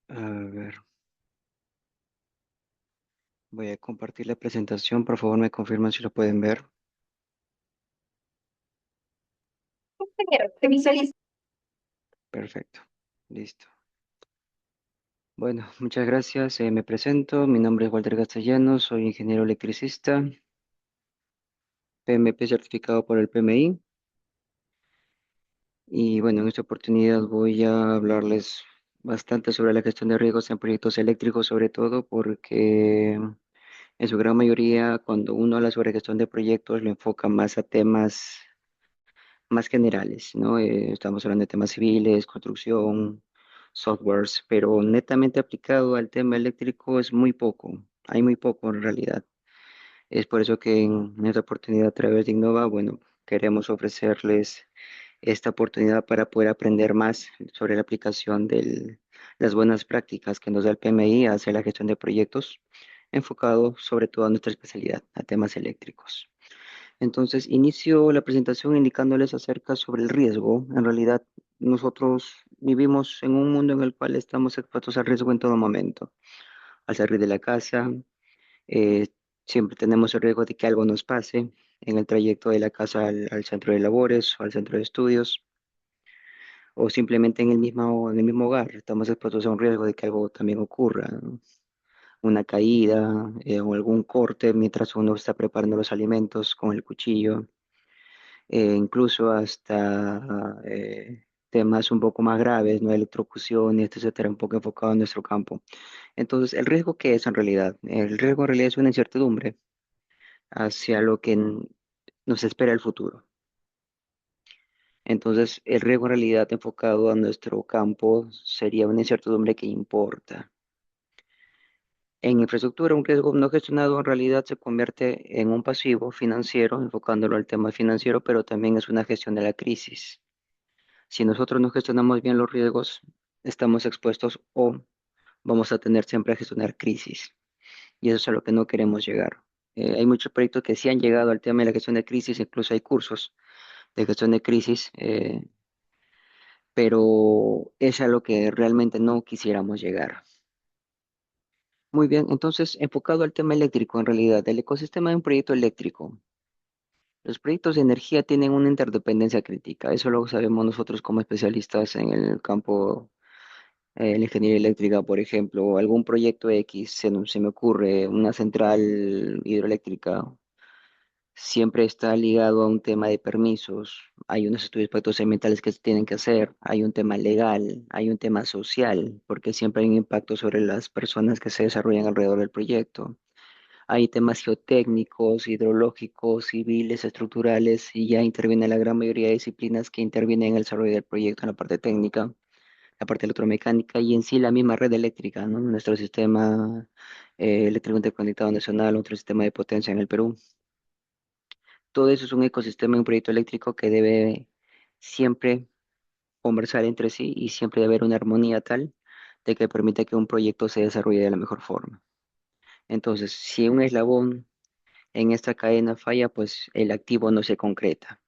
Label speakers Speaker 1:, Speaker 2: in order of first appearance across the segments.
Speaker 1: A ver, voy a compartir la presentación. Por favor, me confirman si lo pueden ver.
Speaker 2: Te visualizo.
Speaker 1: Perfecto. Listo. Bueno, muchas gracias. Me presento. Mi nombre es Walter Castellanos. Soy ingeniero electricista, PMP certificado por el PMI. Y bueno, en esta oportunidad voy a hablarles bastante sobre la gestión de riesgos en proyectos eléctricos, sobre todo porque en su gran mayoría, cuando uno habla sobre gestión de proyectos, lo enfoca más a temas más generales, ¿no? Estamos hablando de temas civiles, construcción, softwares, pero netamente aplicado al tema eléctrico es muy poco, hay muy poco en realidad. Es por eso que en esta oportunidad a través de Innova, bueno, queremos ofrecerles esta oportunidad para poder aprender más sobre la aplicación de las buenas prácticas que nos da el PMI hacia la gestión de proyectos, enfocado sobre todo a nuestra especialidad, a temas eléctricos. Entonces, inicio la presentación indicándoles acerca sobre el riesgo. En realidad, nosotros vivimos en un mundo en el cual estamos expuestos al riesgo en todo momento. Al salir de la casa, eh, siempre tenemos el riesgo de que algo nos pase en el trayecto de la casa al centro de labores o al centro de estudios, o simplemente en el mismo hogar. Estamos expuestos a un riesgo de que algo también ocurra, ¿no? Una caída, o algún corte mientras uno está preparando los alimentos con el cuchillo, incluso hasta temas un poco más graves, ¿no? Electrocución, etcétera, un poco enfocado en nuestro campo. Entonces, ¿el riesgo qué es en realidad? El riesgo en realidad es una incertidumbre hacia lo que nos espera el futuro. Entonces, el riesgo en realidad enfocado a nuestro campo sería una incertidumbre que importa. En infraestructura, un riesgo no gestionado en realidad se convierte en un pasivo financiero, enfocándolo al tema financiero, pero también es una gestión de la crisis. Si nosotros no gestionamos bien los riesgos, estamos expuestos o vamos a tener siempre a gestionar crisis. Y eso es a lo que no queremos llegar. Hay muchos proyectos que sí han llegado al tema de la gestión de crisis, incluso hay cursos de gestión de crisis, pero es a lo que realmente no quisiéramos llegar. Muy bien, entonces, enfocado al tema eléctrico, en realidad, el ecosistema de un proyecto eléctrico. Los proyectos de energía tienen una interdependencia crítica, eso lo sabemos nosotros como especialistas en el campo, la ingeniería eléctrica, por ejemplo, o algún proyecto X, se me ocurre una central hidroeléctrica, siempre está ligado a un tema de permisos, hay unos estudios de impactos ambientales que se tienen que hacer, hay un tema legal, hay un tema social, porque siempre hay un impacto sobre las personas que se desarrollan alrededor del proyecto. Hay temas geotécnicos, hidrológicos, civiles, estructurales, y ya interviene la gran mayoría de disciplinas que intervienen en el desarrollo del proyecto en la parte técnica, la parte electromecánica y en sí la misma red eléctrica, ¿no? Nuestro sistema eléctrico interconectado nacional, nuestro sistema de potencia en el Perú. Todo eso es un ecosistema, un proyecto eléctrico que debe siempre conversar entre sí y siempre debe haber una armonía tal de que permita que un proyecto se desarrolle de la mejor forma. Entonces, si un eslabón en esta cadena falla, pues el activo no se concreta.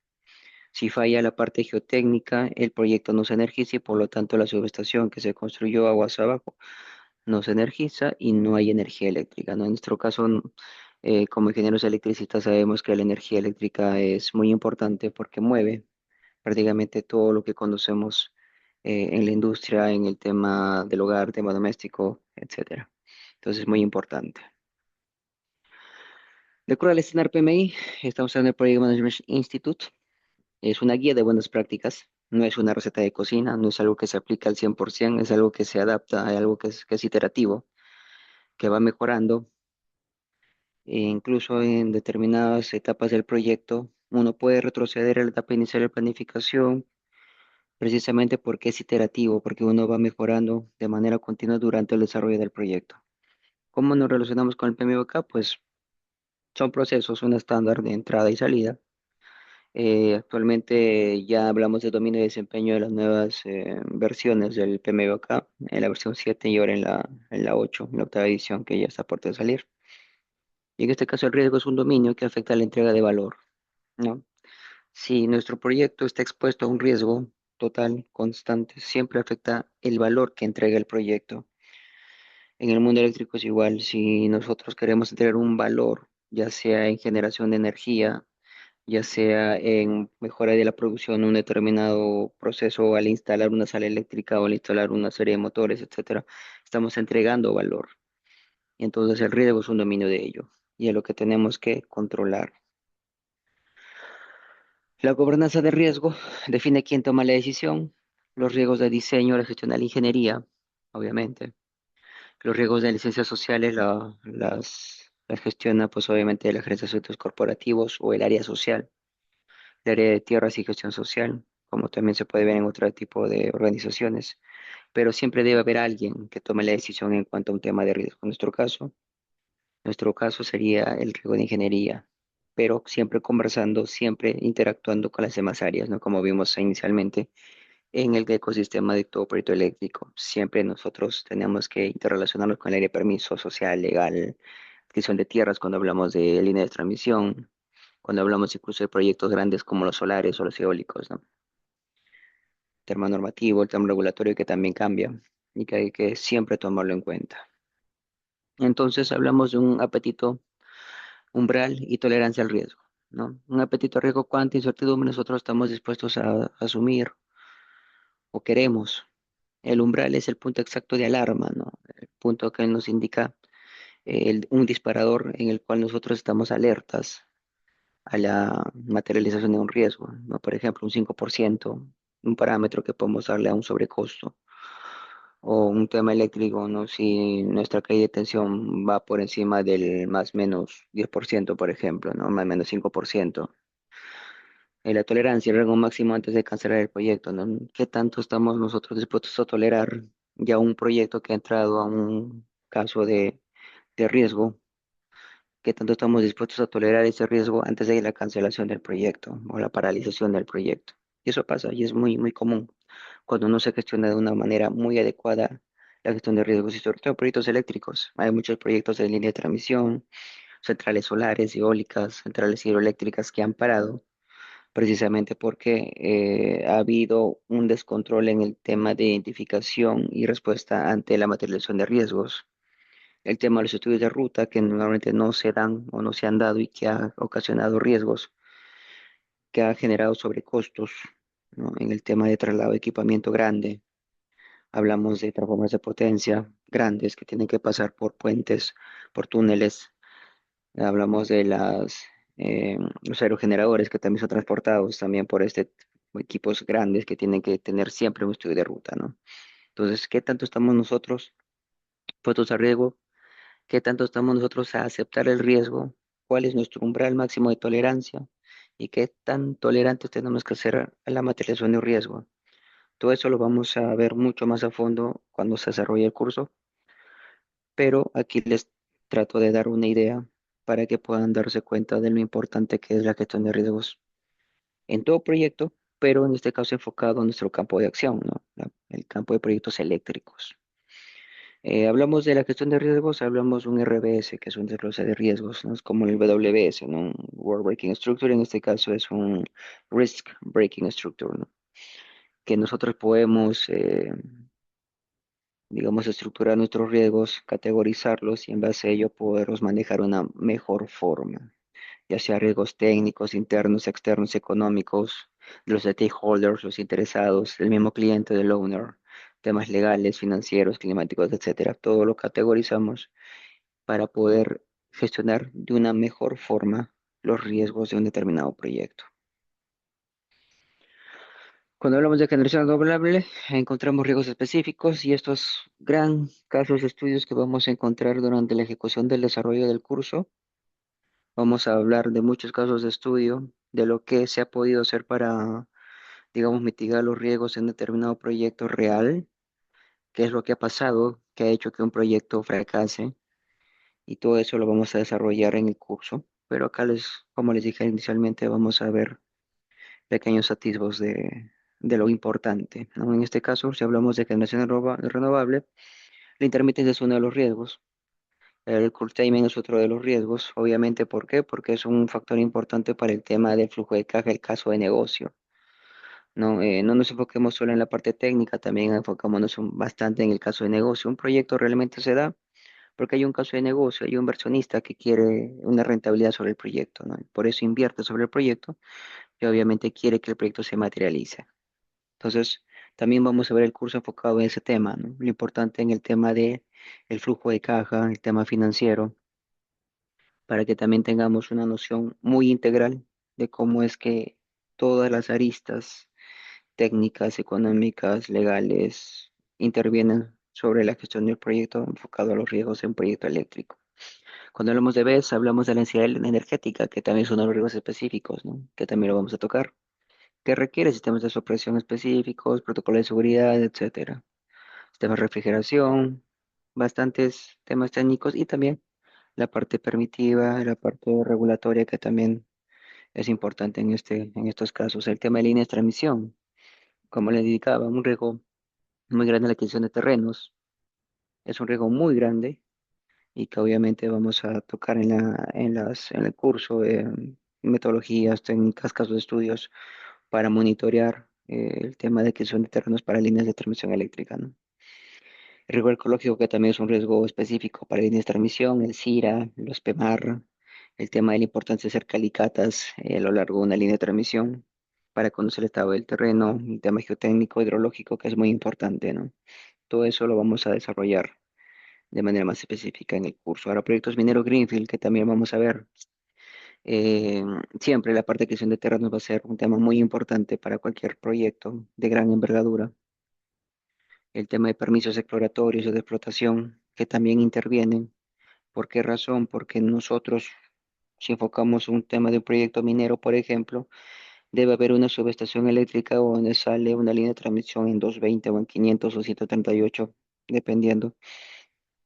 Speaker 1: Si falla la parte geotécnica, el proyecto no se energiza y por lo tanto la subestación que se construyó aguas abajo no se energiza y no hay energía eléctrica, ¿no? En nuestro caso, como ingenieros electricistas, sabemos que la energía eléctrica es muy importante porque mueve prácticamente todo lo que conocemos en la industria, en el tema del hogar, tema doméstico, etcétera. Entonces, es muy importante. De acuerdo al estándar PMI, estamos en el Project Management Institute. Es una guía de buenas prácticas. No es una receta de cocina, no es algo que se aplica al 100%, es algo que se adapta a algo que es iterativo, que va mejorando. E incluso en determinadas etapas del proyecto, uno puede retroceder a la etapa inicial de planificación, precisamente porque es iterativo, porque uno va mejorando de manera continua durante el desarrollo del proyecto. ¿Cómo nos relacionamos con el PMBOK? Pues son procesos, un estándar de entrada y salida. Actualmente ya hablamos de dominio y desempeño de las nuevas versiones del PMBOK, en la versión 7 y ahora en la 8, en la octava edición que ya está por de salir. Y en este caso el riesgo es un dominio que afecta a la entrega de valor, ¿no? Si nuestro proyecto está expuesto a un riesgo total, constante, siempre afecta el valor que entrega el proyecto. En el mundo eléctrico es igual, si nosotros queremos tener un valor, ya sea en generación de energía, ya sea en mejora de la producción de un determinado proceso al instalar una sala eléctrica o al instalar una serie de motores, etcétera, estamos entregando valor. Entonces el riesgo es un dominio de ello y es lo que tenemos que controlar. La gobernanza de riesgo define quién toma la decisión, los riesgos de diseño, la gestión de la ingeniería, obviamente. Los riesgos de licencias sociales las gestiona pues obviamente la gerencia de asuntos corporativos o el área social, el área de tierras y gestión social, como también se puede ver en otro tipo de organizaciones. Pero siempre debe haber alguien que tome la decisión en cuanto a un tema de riesgo. En nuestro caso sería el riesgo de ingeniería, pero siempre conversando, siempre interactuando con las demás áreas, ¿no? Como vimos inicialmente en el ecosistema de todo proyecto eléctrico. Siempre nosotros tenemos que interrelacionarnos con el área de permiso social, legal, adquisición de tierras cuando hablamos de líneas de transmisión, cuando hablamos incluso de proyectos grandes como los solares o los eólicos, ¿no? Tema normativo, el tema regulatorio que también cambia y que hay que siempre tomarlo en cuenta. Entonces hablamos de un apetito umbral y tolerancia al riesgo, ¿no? Un apetito a riesgo, cuánta incertidumbre nosotros estamos dispuestos a asumir o queremos. El umbral es el punto exacto de alarma, ¿no? El punto que nos indica un disparador en el cual nosotros estamos alertas a la materialización de un riesgo, ¿no? Por ejemplo, un 5%, un parámetro que podemos darle a un sobrecosto, o un tema eléctrico, ¿no? Si nuestra caída de tensión va por encima del más menos 10%, por ejemplo, ¿no? Más menos 5%. La tolerancia, el rango máximo antes de cancelar el proyecto, ¿no? ¿Qué tanto estamos nosotros dispuestos a tolerar ya un proyecto que ha entrado a un caso de riesgo? ¿Qué tanto estamos dispuestos a tolerar ese riesgo antes de la cancelación del proyecto o la paralización del proyecto? Y eso pasa y es muy, muy común cuando no se gestiona de una manera muy adecuada la gestión de riesgos y sobre todo proyectos eléctricos. Hay muchos proyectos de línea de transmisión, centrales solares, eólicas, centrales hidroeléctricas que han parado precisamente porque ha habido un descontrol en el tema de identificación y respuesta ante la materialización de riesgos. El tema de los estudios de ruta que normalmente no se dan o no se han dado y que ha ocasionado riesgos, que ha generado sobrecostos, ¿no? En el tema de traslado de equipamiento grande. Hablamos de transformadores de potencia grandes que tienen que pasar por puentes, por túneles. Hablamos de los aerogeneradores que también son transportados también por equipos grandes que tienen que tener siempre un estudio de ruta, ¿no? Entonces, ¿qué tanto estamos nosotros puestos a riesgo? ¿Qué tanto estamos nosotros a aceptar el riesgo? ¿Cuál es nuestro umbral máximo de tolerancia? ¿Y qué tan tolerantes tenemos que ser a la materialización de un riesgo? Todo eso lo vamos a ver mucho más a fondo cuando se desarrolle el curso, pero aquí les trato de dar una idea para que puedan darse cuenta de lo importante que es la gestión de riesgos en todo proyecto, pero en este caso enfocado en nuestro campo de acción, ¿no? El campo de proyectos eléctricos. Hablamos de la gestión de riesgos, hablamos de un RBS, que es un desglose de riesgos, ¿no? Es como el WBS, ¿no? Un World Breaking Structure, en este caso es un Risk Breaking Structure, ¿no? Que nosotros podemos, digamos, estructurar nuestros riesgos, categorizarlos y en base a ello poderlos manejar de una mejor forma, ya sea riesgos técnicos, internos, externos, económicos, de los stakeholders, los interesados, el mismo cliente, del owner, temas legales, financieros, climáticos, etcétera. Todo lo categorizamos para poder gestionar de una mejor forma los riesgos de un determinado proyecto. Cuando hablamos de generación renovable, encontramos riesgos específicos y estos gran casos de estudios que vamos a encontrar durante la ejecución del desarrollo del curso. Vamos a hablar de muchos casos de estudio, de lo que se ha podido hacer para, digamos, mitigar los riesgos en determinado proyecto real, qué es lo que ha pasado, que ha hecho que un proyecto fracase, y todo eso lo vamos a desarrollar en el curso. Pero acá como les dije inicialmente, vamos a ver pequeños atisbos de lo importante, ¿no? En este caso, si hablamos de generación renovable, la intermitencia es uno de los riesgos. El curtailment es otro de los riesgos, obviamente, ¿por qué? Porque es un factor importante para el tema del flujo de caja, el caso de negocio. No, no nos enfoquemos solo en la parte técnica, también enfocémonos bastante en el caso de negocio. Un proyecto realmente se da. porque hay un caso de negocio, hay un inversionista que quiere una rentabilidad sobre el proyecto, ¿no? Por eso invierte sobre el proyecto y obviamente quiere que el proyecto se materialice. Entonces, también vamos a ver el curso enfocado en ese tema, ¿no? Lo importante en el tema de el flujo de caja, el tema financiero, para que también tengamos una noción muy integral de cómo es que todas las aristas técnicas, económicas, legales, intervienen sobre la gestión del proyecto enfocado a los riesgos en proyecto eléctrico. Cuando hablamos de BES, hablamos de la ansiedad energética, que también es uno de los riesgos específicos, ¿no? Que también lo vamos a tocar, que requiere sistemas de supresión específicos, protocolos de seguridad, etcétera. Sistemas de refrigeración, bastantes temas técnicos y también la parte permitiva, la parte regulatoria que también es importante en estos casos. El tema de líneas de transmisión, como le indicaba, un riesgo muy grande en la adquisición de terrenos, es un riesgo muy grande y que obviamente vamos a tocar en el curso de metodologías, técnicas, casos de estudios para monitorear el tema de adquisición de terrenos para líneas de transmisión eléctrica, ¿no? El riesgo ecológico que también es un riesgo específico para líneas de transmisión, el CIRA, los PEMAR, el tema de la importancia de hacer calicatas a lo largo de una línea de transmisión para conocer el estado del terreno, el tema geotécnico, hidrológico, que es muy importante, ¿no? Todo eso lo vamos a desarrollar de manera más específica en el curso. Ahora, proyectos mineros Greenfield, que también vamos a ver. Eh, Siempre la parte de adquisición de terrenos va a ser un tema muy importante para cualquier proyecto de gran envergadura. El tema de permisos exploratorios o de explotación, que también intervienen. ¿Por qué razón? Porque nosotros, si enfocamos un tema de un proyecto minero, por ejemplo, debe haber una subestación eléctrica donde sale una línea de transmisión en 220 o en 500 o 138, dependiendo,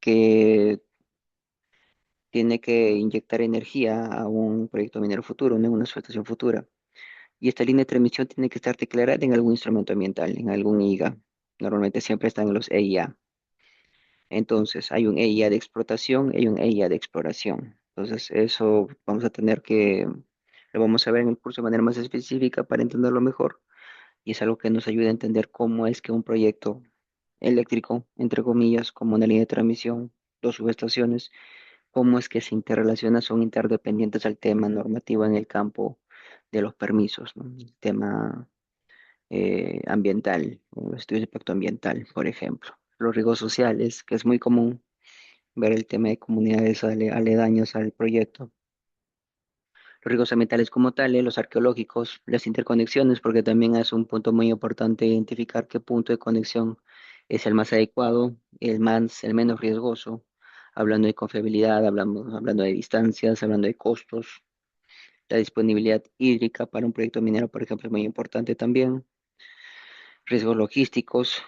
Speaker 1: que tiene que inyectar energía a un proyecto minero futuro, no en una subestación futura. Y esta línea de transmisión tiene que estar declarada en algún instrumento ambiental, en algún IGA. Normalmente siempre están en los EIA. Entonces, hay un EIA de explotación y un EIA de exploración. Entonces, eso vamos a tener que, lo vamos a ver en el curso de manera más específica para entenderlo mejor. Y es algo que nos ayuda a entender cómo es que un proyecto eléctrico, entre comillas, como una línea de transmisión, dos subestaciones, cómo es que se interrelacionan, son interdependientes al tema normativo en el campo de los permisos, ¿no? El tema ambiental, o los estudios de impacto ambiental, por ejemplo. Los riesgos sociales, que es muy común ver el tema de comunidades aledañas al proyecto. Los riesgos ambientales como tales, los arqueológicos, las interconexiones, porque también es un punto muy importante identificar qué punto de conexión es el más adecuado, el menos riesgoso, hablando de confiabilidad, hablando de distancias, hablando de costos. La disponibilidad hídrica para un proyecto minero, por ejemplo, es muy importante también. Riesgos logísticos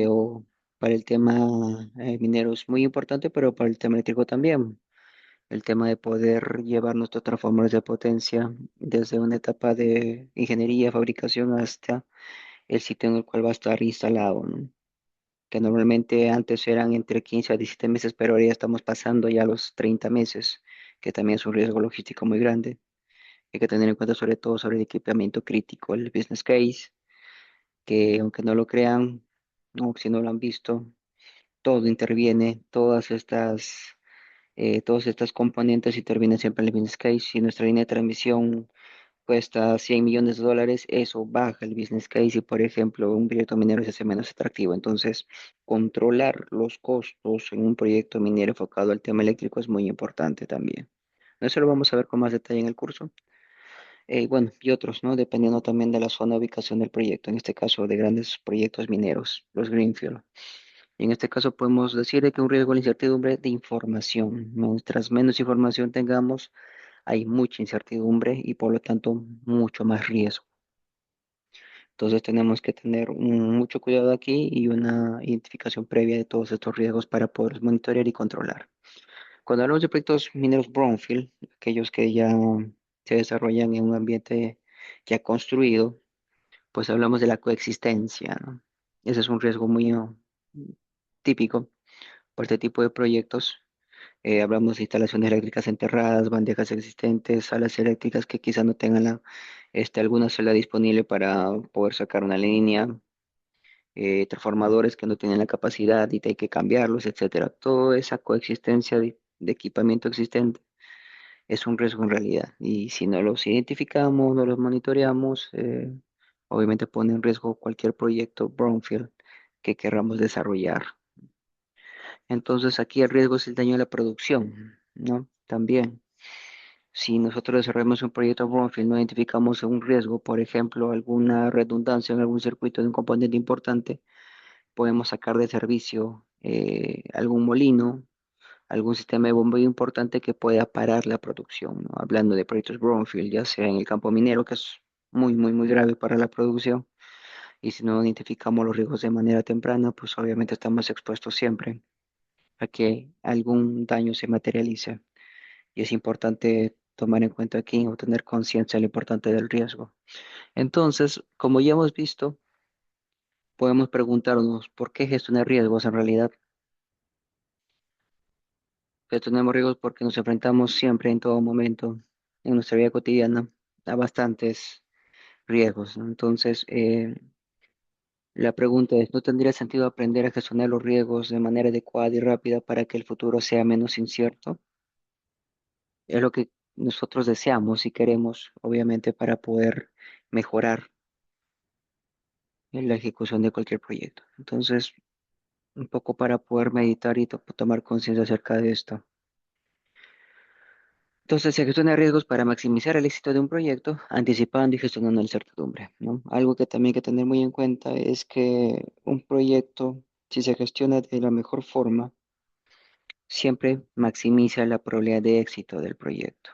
Speaker 1: o para el tema minero es muy importante, pero para el tema eléctrico también. El tema de poder llevar nuestros transformadores de potencia desde una etapa de ingeniería, fabricación hasta el sitio en el cual va a estar instalado, ¿no? Que normalmente antes eran entre 15 a 17 meses, pero ahora ya estamos pasando ya a los 30 meses, que también es un riesgo logístico muy grande. Hay que tener en cuenta sobre todo sobre el equipamiento crítico, el business case, que aunque no lo crean, o si no lo han visto, todo interviene, todas estas componentes intervienen siempre en el business case. Si nuestra línea de transmisión cuesta 100 millones de dólares, eso baja el business case y, por ejemplo, un proyecto minero se hace menos atractivo. Entonces, controlar los costos en un proyecto minero enfocado al tema eléctrico es muy importante también. Eso lo vamos a ver con más detalle en el curso. Bueno, y otros, ¿no? Dependiendo también de la zona de ubicación del proyecto, en este caso de grandes proyectos mineros, los Greenfield. Y en este caso podemos decir de que un riesgo de la incertidumbre de información. Mientras menos información tengamos, hay mucha incertidumbre y por lo tanto mucho más riesgo. Entonces tenemos que tener mucho cuidado aquí y una identificación previa de todos estos riesgos para poder monitorear y controlar. Cuando hablamos de proyectos mineros brownfield, aquellos que ya se desarrollan en un ambiente ya construido, pues hablamos de la coexistencia, ¿no? Ese es un riesgo muy típico por este tipo de proyectos. Hablamos de instalaciones eléctricas enterradas, bandejas existentes, salas eléctricas que quizá no tengan alguna sala disponible para poder sacar una línea. transformadores que no tienen la capacidad y hay que cambiarlos, etcétera. Toda esa coexistencia de equipamiento existente es un riesgo en realidad. Y si no los identificamos, no los monitoreamos, obviamente pone en riesgo cualquier proyecto brownfield que queramos desarrollar. Entonces aquí el riesgo es el daño a la producción, ¿no? También. Si nosotros desarrollamos un proyecto brownfield, no identificamos un riesgo, por ejemplo, alguna redundancia en algún circuito de un componente importante, podemos sacar de servicio algún molino, algún sistema de bombeo importante que pueda parar la producción, ¿no? Hablando de proyectos brownfield, ya sea en el campo minero, que es muy grave para la producción, y si no identificamos los riesgos de manera temprana, pues obviamente estamos expuestos siempre a que algún daño se materialice. Y es importante tomar en cuenta aquí o tener conciencia de lo importante del riesgo. Entonces, como ya hemos visto, podemos preguntarnos por qué gestionar riesgos en realidad. Gestionamos riesgos porque nos enfrentamos siempre, en todo momento, en nuestra vida cotidiana, a bastantes riesgos, ¿no? Entonces, la pregunta es, ¿no tendría sentido aprender a gestionar los riesgos de manera adecuada y rápida para que el futuro sea menos incierto? Es lo que nosotros deseamos y queremos, obviamente, para poder mejorar en la ejecución de cualquier proyecto. Entonces, un poco para poder meditar y tomar conciencia acerca de esto. Entonces, se gestiona riesgos para maximizar el éxito de un proyecto, anticipando y gestionando la incertidumbre, ¿no? Algo que también hay que tener muy en cuenta es que un proyecto, si se gestiona de la mejor forma, siempre maximiza la probabilidad de éxito del proyecto.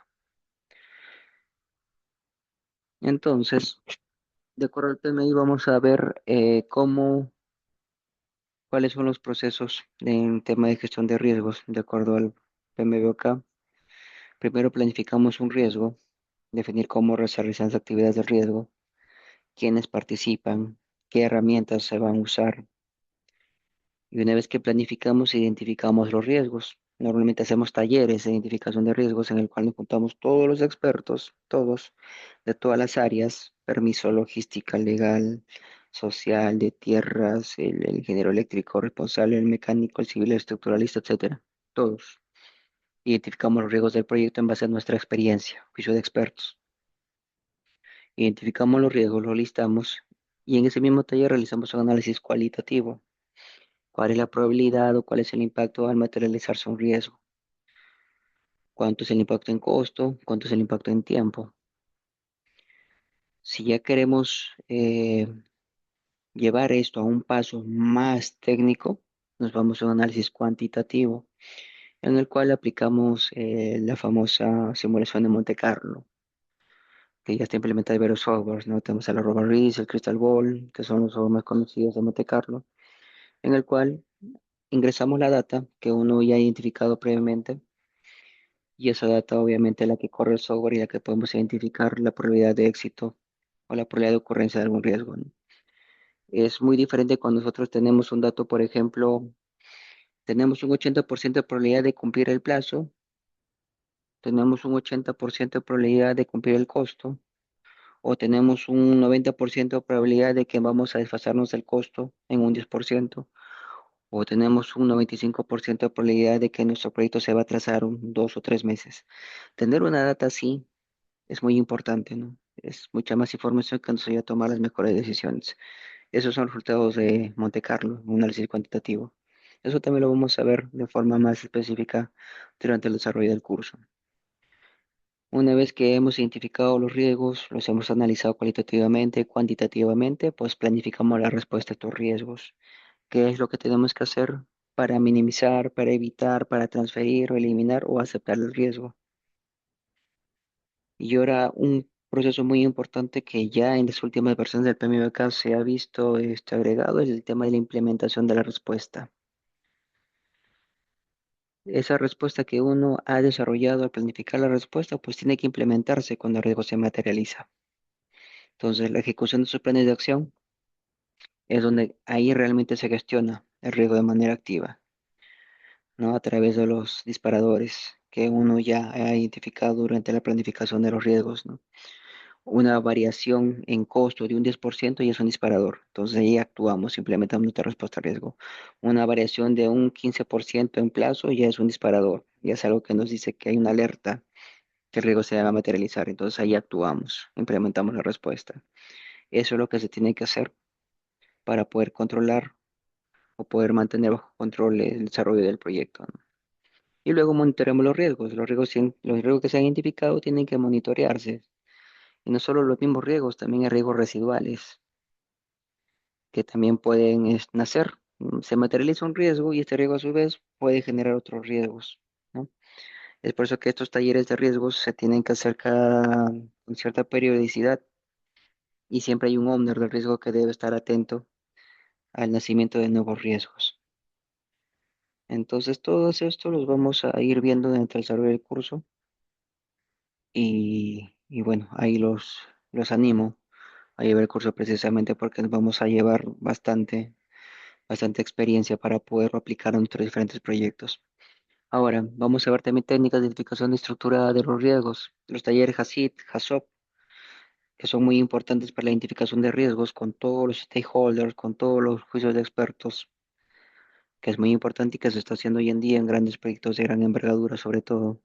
Speaker 1: Entonces, de acuerdo al PMI, vamos a ver cuáles son los procesos en tema de gestión de riesgos, de acuerdo al PMBOK. Primero planificamos un riesgo, definir cómo se realizan las actividades de riesgo, quiénes participan, qué herramientas se van a usar. Y una vez que planificamos, identificamos los riesgos. Normalmente hacemos talleres de identificación de riesgos en el cual nos juntamos todos los expertos, todos, de todas las áreas, permiso, logística, legal, social, de tierras, el ingeniero eléctrico responsable, el mecánico, el civil, el estructuralista, etcétera. Todos. Identificamos los riesgos del proyecto en base a nuestra experiencia, juicio de expertos. Identificamos los riesgos, los listamos y en ese mismo taller realizamos un análisis cualitativo. ¿Cuál es la probabilidad o cuál es el impacto al materializarse un riesgo? ¿Cuánto es el impacto en costo? ¿Cuánto es el impacto en tiempo? Si ya queremos llevar esto a un paso más técnico, nos vamos a un análisis cuantitativo en el cual aplicamos la famosa simulación de Monte Carlo, que ya está implementada en varios softwares, ¿no? Tenemos el Arroba el Crystal Ball, que son los softwares más conocidos de Monte Carlo, en el cual ingresamos la data que uno ya ha identificado previamente y esa data obviamente es la que corre el software y la que podemos identificar la probabilidad de éxito o la probabilidad de ocurrencia de algún riesgo, ¿no? Es muy diferente cuando nosotros tenemos un dato, por ejemplo, tenemos un 80% de probabilidad de cumplir el plazo, tenemos un 80% de probabilidad de cumplir el costo o tenemos un 90% de probabilidad de que vamos a desfasarnos del costo en un 10%, o tenemos un 95% de probabilidad de que nuestro proyecto se va a atrasar 2 o 3 meses. Tener una data así es muy importante, ¿no? Es mucha más información que nos ayuda a tomar las mejores decisiones. Esos son los resultados de Monte Carlo, un análisis cuantitativo. Eso también lo vamos a ver de forma más específica durante el desarrollo del curso. Una vez que hemos identificado los riesgos, los hemos analizado cualitativamente, cuantitativamente, pues planificamos la respuesta a estos riesgos. ¿Qué es lo que tenemos que hacer para minimizar, para evitar, para transferir o eliminar o aceptar el riesgo? Y ahora un proceso muy importante que ya en las últimas versiones del PMBOK se ha visto agregado es el tema de la implementación de la respuesta. Esa respuesta que uno ha desarrollado al planificar la respuesta, pues tiene que implementarse cuando el riesgo se materializa. Entonces, la ejecución de sus planes de acción es donde ahí realmente se gestiona el riesgo de manera activa, ¿no? A través de los disparadores que uno ya ha identificado durante la planificación de los riesgos, ¿no? una variación en costo de un 10% y es un disparador. Entonces ahí actuamos, implementamos nuestra respuesta a riesgo. Una variación de un 15% en plazo ya es un disparador, ya es algo que nos dice que hay una alerta que el riesgo se va a materializar. Entonces ahí actuamos, implementamos la respuesta. Eso es lo que se tiene que hacer para poder controlar o poder mantener bajo control el desarrollo del proyecto, ¿no? Y luego monitoreamos los riesgos. Los riesgos que se han identificado tienen que monitorearse. Y no solo los mismos riesgos, también hay riesgos residuales que también pueden nacer. Se materializa un riesgo y este riesgo a su vez puede generar otros riesgos, ¿no? Es por eso que estos talleres de riesgos se tienen que hacer con cierta periodicidad y siempre hay un owner del riesgo que debe estar atento al nacimiento de nuevos riesgos. Entonces, todos estos los vamos a ir viendo durante el desarrollo del curso y bueno, ahí los animo a llevar el curso precisamente porque nos vamos a llevar bastante experiencia para poderlo aplicar a nuestros diferentes proyectos. Ahora, vamos a ver también técnicas de identificación de estructura de los riesgos, los talleres HACIP, HACCP, que son muy importantes para la identificación de riesgos con todos los stakeholders, con todos los juicios de expertos, que es muy importante y que se está haciendo hoy en día en grandes proyectos de gran envergadura, sobre todo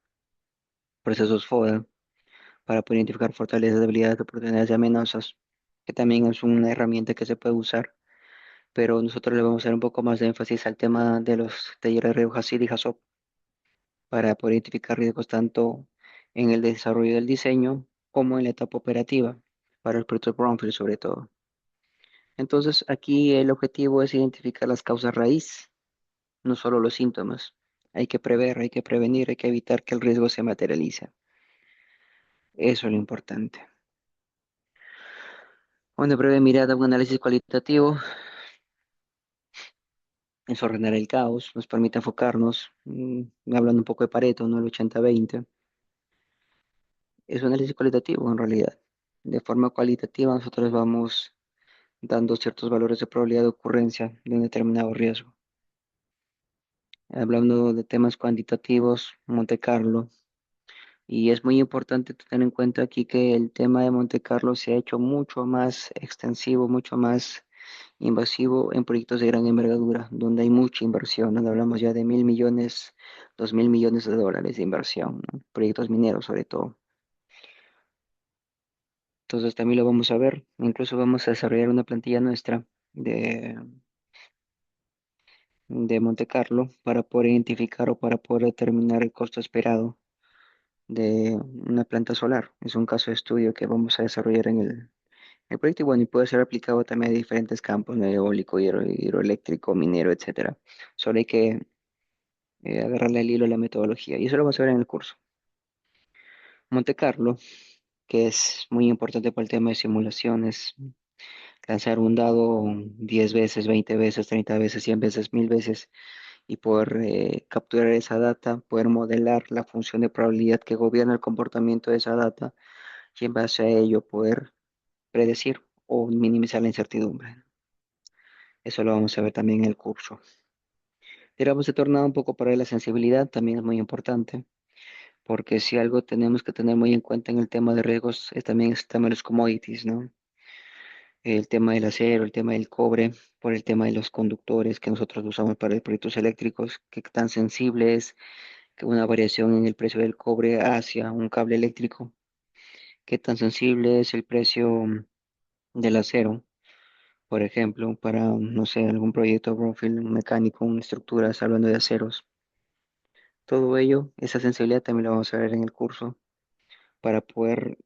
Speaker 1: procesos FODA, para poder identificar fortalezas, debilidades, oportunidades y amenazas, que también es una herramienta que se puede usar, pero nosotros le vamos a dar un poco más de énfasis al tema de los talleres de riesgos HACIP y HACCP para poder identificar riesgos tanto en el desarrollo del diseño como en la etapa operativa, para el proyecto Brownfield sobre todo. Entonces, aquí el objetivo es identificar las causas raíz, no solo los síntomas. Hay que prever, hay que prevenir, hay que evitar que el riesgo se materialice. Eso es lo importante. Una breve mirada, un análisis cualitativo, es ordenar el caos, nos permite enfocarnos, hablando un poco de Pareto, ¿no? El 80-20. Es un análisis cualitativo en realidad. De forma cualitativa nosotros vamos dando ciertos valores de probabilidad de ocurrencia de un determinado riesgo. Hablando de temas cuantitativos, Monte Carlo, y es muy importante tener en cuenta aquí que el tema de Monte Carlo se ha hecho mucho más extensivo, mucho más invasivo en proyectos de gran envergadura, donde hay mucha inversión, donde hablamos ya de 1.000 millones, 2.000 millones de dólares de inversión, ¿no? Proyectos mineros sobre todo. Entonces también lo vamos a ver, incluso vamos a desarrollar una plantilla nuestra de de Monte Carlo para poder identificar o para poder determinar el costo esperado de una planta solar. Es un caso de estudio que vamos a desarrollar en el proyecto y bueno, y puede ser aplicado también a diferentes campos, ¿no? Eólico, hidroeléctrico, minero, etcétera. Solo hay que agarrarle el hilo a la metodología y eso lo vamos a ver en el curso. Monte Carlo, que es muy importante para el tema de simulaciones, lanzar un dado 10 veces, 20 veces, 30 veces, 100 veces, 1.000 veces y poder capturar esa data, poder modelar la función de probabilidad que gobierna el comportamiento de esa data y en base a ello poder predecir o minimizar la incertidumbre. Eso lo vamos a ver también en el curso. Tiramos de tornado un poco para la sensibilidad, también es muy importante, porque si algo tenemos que tener muy en cuenta en el tema de riesgos es también el tema de los commodities, ¿no? El tema del acero, el tema del cobre, por el tema de los conductores que nosotros usamos para los proyectos eléctricos, qué tan sensible es que una variación en el precio del cobre hacia un cable eléctrico, qué tan sensible es el precio del acero, por ejemplo, para, no sé, algún proyecto brownfield mecánico, una estructura, hablando de aceros. Todo ello, esa sensibilidad también la vamos a ver en el curso para poder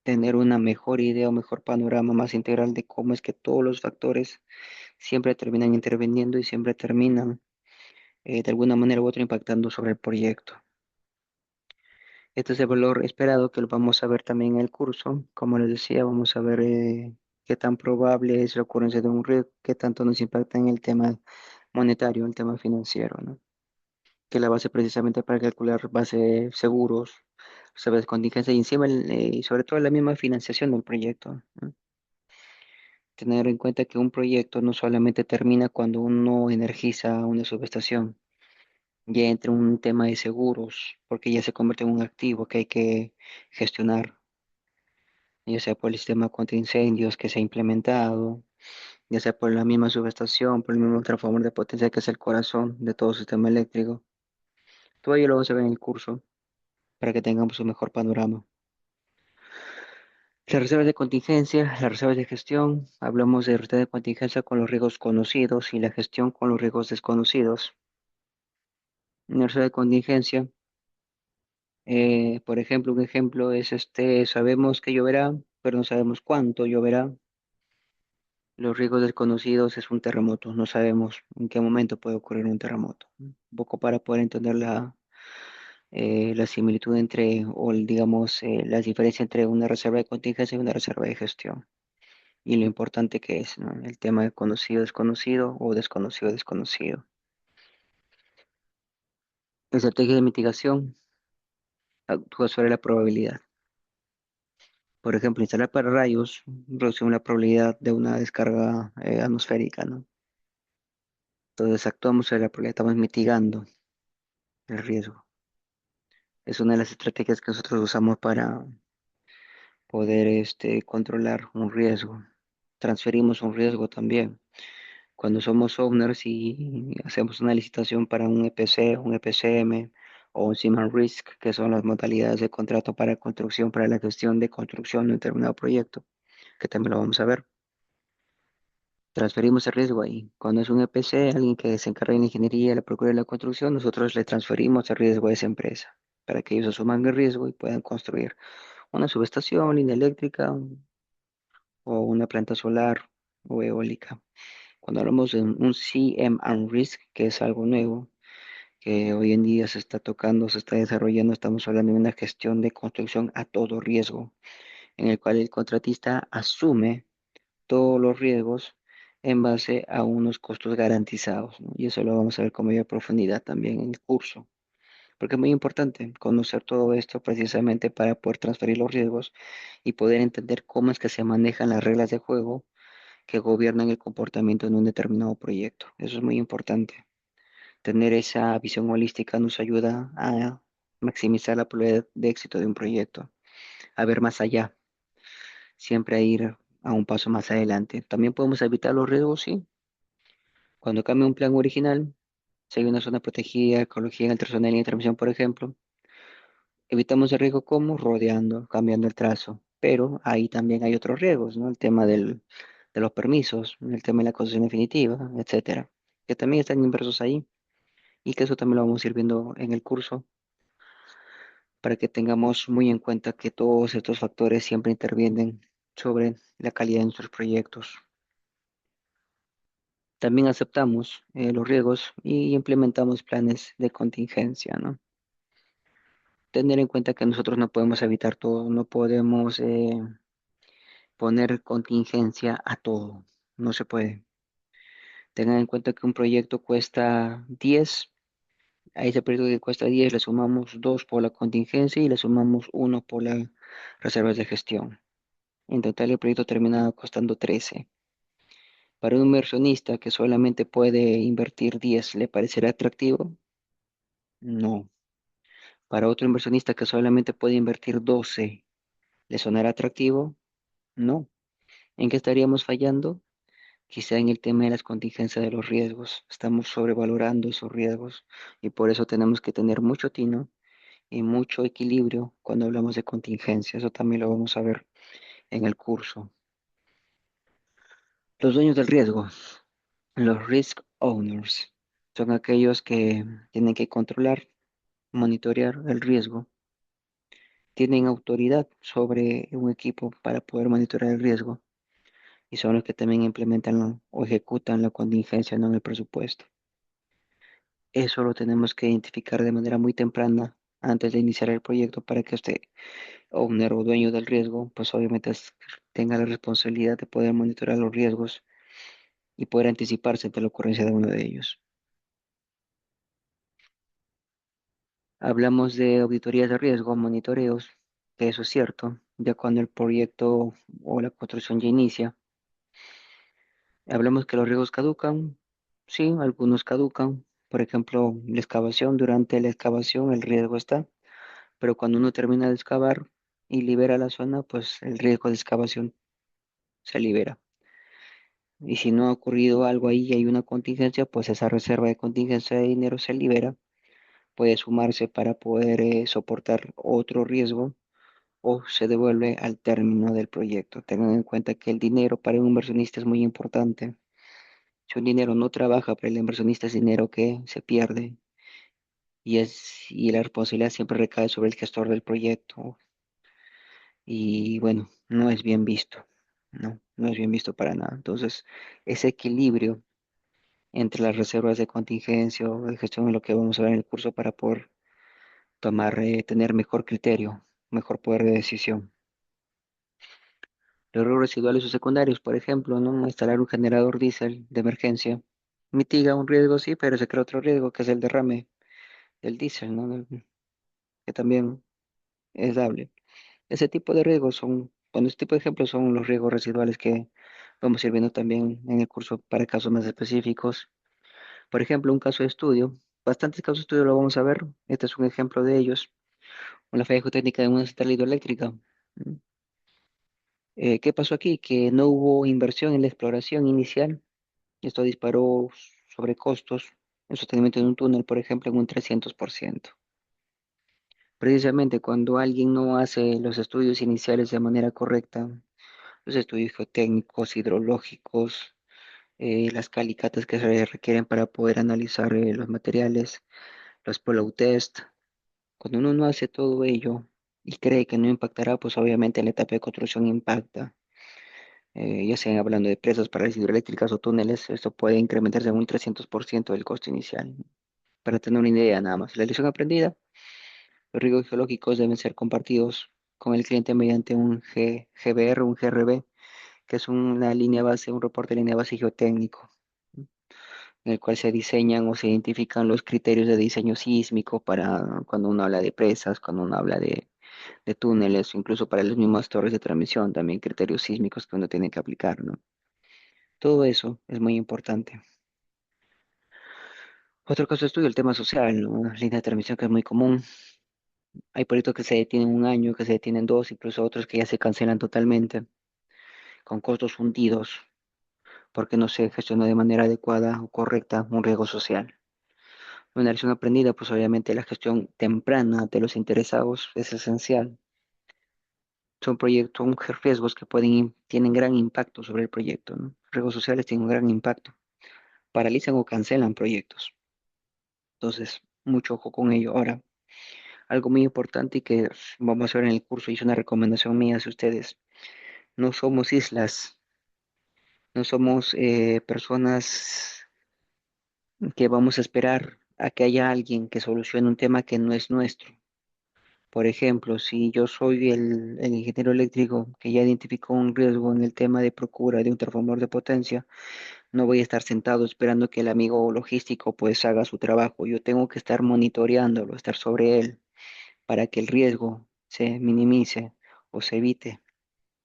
Speaker 1: tener una mejor idea o mejor panorama más integral de cómo es que todos los factores siempre terminan interviniendo y siempre terminan de alguna manera u otra impactando sobre el proyecto. Este es el valor esperado que lo vamos a ver también en el curso. Como les decía, vamos a ver qué tan probable es la ocurrencia de un riesgo, qué tanto nos impacta en el tema monetario, el tema financiero, ¿no? Que es la base precisamente para calcular base seguros, sabes, contingencia y encima y sobre todo la misma financiación del proyecto, ¿no? Tener en cuenta que un proyecto no solamente termina cuando uno energiza una subestación, ya entra un tema de seguros, porque ya se convierte en un activo que hay que gestionar. ya sea por el sistema contra incendios que se ha implementado, ya sea por la misma subestación, por el mismo transformador de potencia que es el corazón de todo sistema eléctrico. Todo ello lo vamos a ver en el curso para que tengamos un mejor panorama. Las reservas de contingencia, las reservas de gestión, hablamos de reserva de contingencia con los riesgos conocidos y la gestión con los riesgos desconocidos. En la reserva de contingencia, por ejemplo, un ejemplo es sabemos que lloverá, pero no sabemos cuánto lloverá. Los riesgos desconocidos es un terremoto, no sabemos en qué momento puede ocurrir un terremoto. Un poco para poder entender la similitud entre, digamos, la diferencia entre una reserva de contingencia y una reserva de gestión. Y lo importante que es, ¿no? El tema de conocido, desconocido o desconocido, desconocido. Estrategia de mitigación actúa sobre la probabilidad. Por ejemplo, instalar pararrayos reduce la probabilidad de una descarga atmosférica, ¿no? Entonces actuamos sobre la probabilidad, estamos mitigando el riesgo. Es una de las estrategias que nosotros usamos para poder controlar un riesgo. Transferimos un riesgo también. Cuando somos owners y hacemos una licitación para un EPC, un EPCM o un Siemens Risk, que son las modalidades de contrato para construcción, para la gestión de construcción de un determinado proyecto, que también lo vamos a ver. Transferimos el riesgo ahí. Cuando es un EPC, alguien que se encarga de la ingeniería, la procura de la construcción, nosotros le transferimos el riesgo a esa empresa para que ellos asuman el riesgo y puedan construir una subestación, línea eléctrica o una planta solar o eólica. Cuando hablamos de un CM and Risk, que es algo nuevo, que hoy en día se está tocando, se está desarrollando, estamos hablando de una gestión de construcción a todo riesgo, en el cual el contratista asume todos los riesgos en base a unos costos garantizados, ¿no? Y eso lo vamos a ver con mayor profundidad también en el curso, porque es muy importante conocer todo esto precisamente para poder transferir los riesgos y poder entender cómo es que se manejan las reglas de juego que gobiernan el comportamiento en un determinado proyecto. Eso es muy importante. Tener esa visión holística nos ayuda a maximizar la probabilidad de éxito de un proyecto, a ver más allá, siempre a ir a un paso más adelante. También podemos evitar los riesgos, sí. Cuando cambia un plan original, si hay una zona protegida, ecología en el trazo de línea de transmisión, por ejemplo, evitamos el riesgo como rodeando, cambiando el trazo. Pero ahí también hay otros riesgos, ¿no? El tema de los permisos, el tema de la concesión definitiva, etcétera, que también están inversos ahí y que eso también lo vamos a ir viendo en el curso para que tengamos muy en cuenta que todos estos factores siempre intervienen sobre la calidad de nuestros proyectos. También aceptamos los riesgos y implementamos planes de contingencia, ¿no? Tener en cuenta que nosotros no podemos evitar todo, no podemos poner contingencia a todo, no se puede. Tengan en cuenta que un proyecto cuesta 10, a ese proyecto que cuesta 10 le sumamos 2 por la contingencia y le sumamos 1 por las reservas de gestión. En total el proyecto termina costando 13. Para un inversionista que solamente puede invertir 10, ¿le parecerá atractivo? No. Para otro inversionista que solamente puede invertir 12, ¿le sonará atractivo? No. ¿En qué estaríamos fallando? Quizá en el tema de las contingencias de los riesgos. Estamos sobrevalorando esos riesgos y por eso tenemos que tener mucho tino y mucho equilibrio cuando hablamos de contingencia. Eso también lo vamos a ver en el curso. Los dueños del riesgo. Los risk owners son aquellos que tienen que controlar, monitorear el riesgo, tienen autoridad sobre un equipo para poder monitorear el riesgo y son los que también implementan o ejecutan la contingencia, no en el presupuesto. Eso lo tenemos que identificar de manera muy temprana antes de iniciar el proyecto para que este owner o dueño del riesgo, pues obviamente tenga la responsabilidad de poder monitorear los riesgos y poder anticiparse ante la ocurrencia de uno de ellos. Hablamos de auditorías de riesgo, monitoreos, que eso es cierto, ya cuando el proyecto o la construcción ya inicia. Hablamos que los riesgos caducan, sí, algunos caducan. Por ejemplo, la excavación, durante la excavación el riesgo está, pero cuando uno termina de excavar, y libera la zona, pues el riesgo de excavación se libera. Y si no ha ocurrido algo ahí y hay una contingencia, pues esa reserva de contingencia de dinero se libera, puede sumarse para poder soportar otro riesgo o se devuelve al término del proyecto. Tengan en cuenta que el dinero para un inversionista es muy importante. Si un dinero no trabaja para el inversionista es dinero que se pierde y la responsabilidad siempre recae sobre el gestor del proyecto y bueno, no es bien visto, no es bien visto para nada. Entonces, ese equilibrio entre las reservas de contingencia o de gestión es lo que vamos a ver en el curso para poder tener mejor criterio, mejor poder de decisión. Los riesgos residuales o secundarios, por ejemplo, ¿no? Instalar un generador diésel de emergencia mitiga un riesgo, sí, pero se crea otro riesgo que es el derrame del diésel, ¿no? Que también es dable. Ese tipo de riesgos son, bueno, este tipo de ejemplos son los riesgos residuales que vamos a ir viendo también en el curso para casos más específicos. Por ejemplo, un caso de estudio, bastantes casos de estudio lo vamos a ver. Este es un ejemplo de ellos. Una falla geotécnica de una central hidroeléctrica. ¿Mm? ¿Qué pasó aquí? Que no hubo inversión en la exploración inicial. Esto disparó sobre costos el sostenimiento de un túnel, por ejemplo, en un 300%. Precisamente cuando alguien no hace los estudios iniciales de manera correcta, los estudios geotécnicos, hidrológicos, las calicatas que se requieren para poder analizar los materiales, los follow test. Cuando uno no hace todo ello y cree que no impactará, pues obviamente en la etapa de construcción impacta. Ya sea hablando de presas para las hidroeléctricas o túneles, esto puede incrementarse en un 300% del costo inicial. Para tener una idea nada más, la lección aprendida, los riesgos geológicos deben ser compartidos con el cliente mediante un GBR, un GRB, que es una línea base, un reporte de línea base geotécnico, en el cual se diseñan o se identifican los criterios de diseño sísmico para cuando uno habla de presas, cuando uno habla de túneles, o incluso para las mismas torres de transmisión, también criterios sísmicos que uno tiene que aplicar, ¿no? Todo eso es muy importante. Otro caso de estudio, el tema social, ¿no? Línea de transmisión que es muy común. Hay proyectos que se detienen un año, que se detienen dos, incluso otros que ya se cancelan totalmente, con costos hundidos, porque no se gestionó de manera adecuada o correcta un riesgo social. Una lección aprendida, pues obviamente la gestión temprana de los interesados es esencial. Son proyectos, son riesgos que tienen gran impacto sobre el proyecto, ¿no? Riesgos sociales tienen un gran impacto. Paralizan o cancelan proyectos. Entonces, mucho ojo con ello. Ahora, algo muy importante y que vamos a ver en el curso, y es una recomendación mía hacia ustedes. No somos islas, no somos personas que vamos a esperar a que haya alguien que solucione un tema que no es nuestro. Por ejemplo, si yo soy el ingeniero eléctrico que ya identificó un riesgo en el tema de procura de un transformador de potencia, no voy a estar sentado esperando que el amigo logístico pues haga su trabajo. Yo tengo que estar monitoreándolo, estar sobre él para que el riesgo se minimice o se evite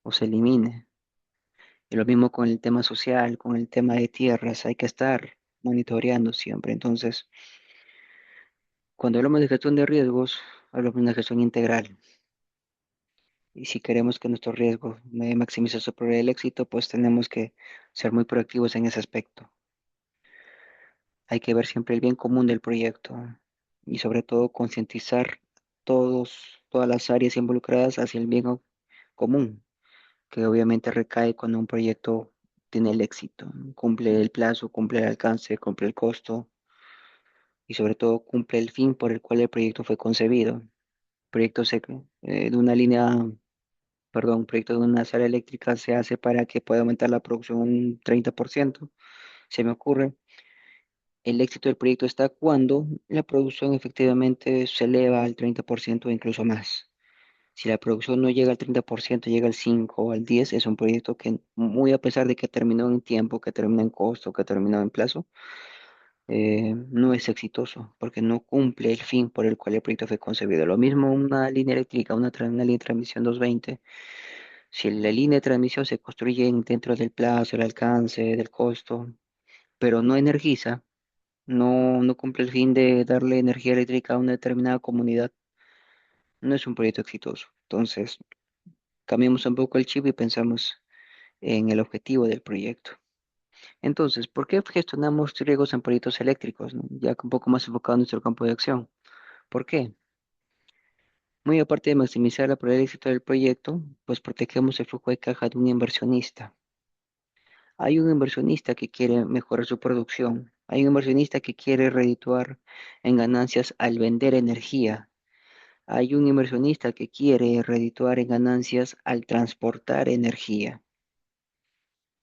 Speaker 1: o se elimine. Y lo mismo con el tema social, con el tema de tierras, hay que estar monitoreando siempre. Entonces, cuando hablamos de gestión de riesgos, hablamos de una gestión integral. Y si queremos que nuestro riesgo maximice su probabilidad del éxito, pues tenemos que ser muy proactivos en ese aspecto. Hay que ver siempre el bien común del proyecto y sobre todo concientizar todas las áreas involucradas hacia el bien común, que obviamente recae cuando un proyecto tiene el éxito, ¿no? Cumple el plazo, cumple el alcance, cumple el costo y sobre todo cumple el fin por el cual el proyecto fue concebido. Proyecto de una línea, perdón, un proyecto de una sala eléctrica se hace para que pueda aumentar la producción un 30%, se me ocurre. El éxito del proyecto está cuando la producción efectivamente se eleva al 30% o incluso más. Si la producción no llega al 30%, llega al 5 o al 10, es un proyecto que muy a pesar de que terminó en tiempo, que terminó en costo, que terminó en plazo, no es exitoso porque no cumple el fin por el cual el proyecto fue concebido. Lo mismo una línea eléctrica, una línea de transmisión 220. Si la línea de transmisión se construye dentro del plazo, el alcance, del costo, pero no energiza, no cumple el fin de darle energía eléctrica a una determinada comunidad, no es un proyecto exitoso. Entonces, cambiamos un poco el chip y pensamos en el objetivo del proyecto. Entonces, ¿por qué gestionamos riesgos en proyectos eléctricos, no? Ya un poco más enfocado en nuestro campo de acción. ¿Por qué? Muy aparte de maximizar la probabilidad de éxito del proyecto, pues protegemos el flujo de caja de un inversionista. Hay un inversionista que quiere mejorar su producción. Hay un inversionista que quiere redituar en ganancias al vender energía. Hay un inversionista que quiere redituar en ganancias al transportar energía.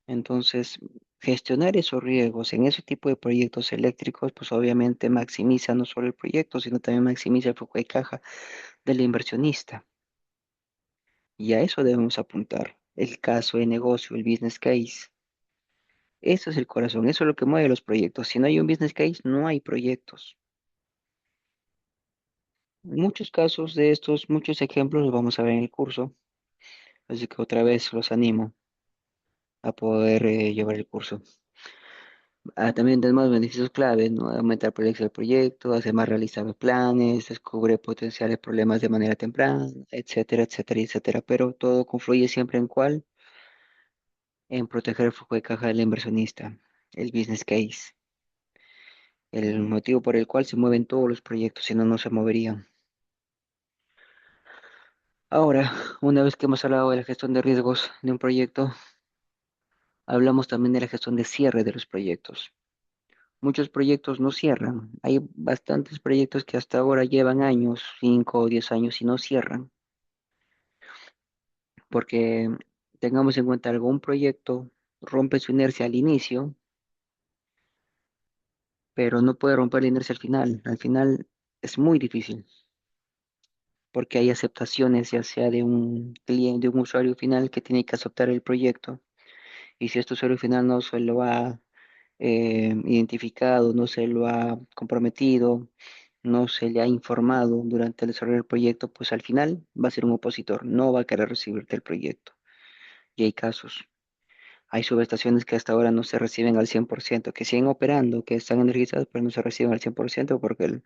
Speaker 1: Entonces, gestionar esos riesgos en ese tipo de proyectos eléctricos, pues obviamente maximiza no solo el proyecto, sino también maximiza el flujo de caja del inversionista. Y a eso debemos apuntar. El caso de negocio, el business case. Eso es el corazón, eso es lo que mueve los proyectos. Si no hay un business case, no hay proyectos. Muchos casos de estos, muchos ejemplos los vamos a ver en el curso, así que otra vez los animo a poder llevar el curso. También tenemos beneficios claves, ¿no? Aumentar el proyecto del proyecto, hacer más realistas los planes, descubre potenciales problemas de manera temprana, etcétera, etcétera, etcétera. Pero todo confluye siempre en cuál, en proteger el flujo de caja del inversionista, el business case, el motivo por el cual se mueven todos los proyectos, si no, no se moverían. Ahora, una vez que hemos hablado de la gestión de riesgos de un proyecto, hablamos también de la gestión de cierre de los proyectos. Muchos proyectos no cierran. Hay bastantes proyectos que hasta ahora llevan años, 5 o 10 años, y no cierran. Porque tengamos en cuenta algún proyecto rompe su inercia al inicio, pero no puede romper la inercia al final. Al final es muy difícil, porque hay aceptaciones, ya sea de un cliente, de un usuario final que tiene que aceptar el proyecto. Y si este usuario final no se lo ha identificado, no se lo ha comprometido, no se le ha informado durante el desarrollo del proyecto, pues al final va a ser un opositor, no va a querer recibirte el proyecto. Y hay casos. Hay subestaciones que hasta ahora no se reciben al 100%, que siguen operando, que están energizadas, pero no se reciben al 100% porque el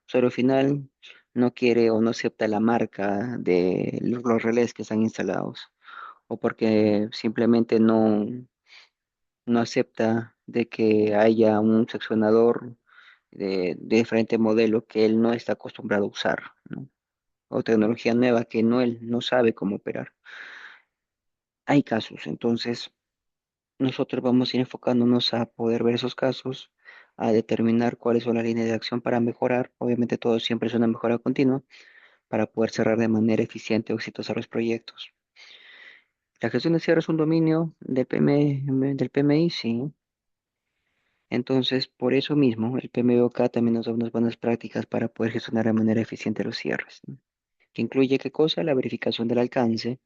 Speaker 1: usuario final no quiere o no acepta la marca de los relés que están instalados, o porque simplemente no acepta de que haya un seccionador de diferente modelo que él no está acostumbrado a usar, ¿no? O tecnología nueva que él no sabe cómo operar. Hay casos, entonces nosotros vamos a ir enfocándonos a poder ver esos casos, a determinar cuáles son las líneas de acción para mejorar. Obviamente todo siempre es una mejora continua para poder cerrar de manera eficiente o exitosa los proyectos. La gestión de cierre es un dominio del PMI, sí. Entonces, por eso mismo, el PMBOK también nos da unas buenas prácticas para poder gestionar de manera eficiente los cierres, ¿no? Que incluye qué cosa, la verificación del alcance,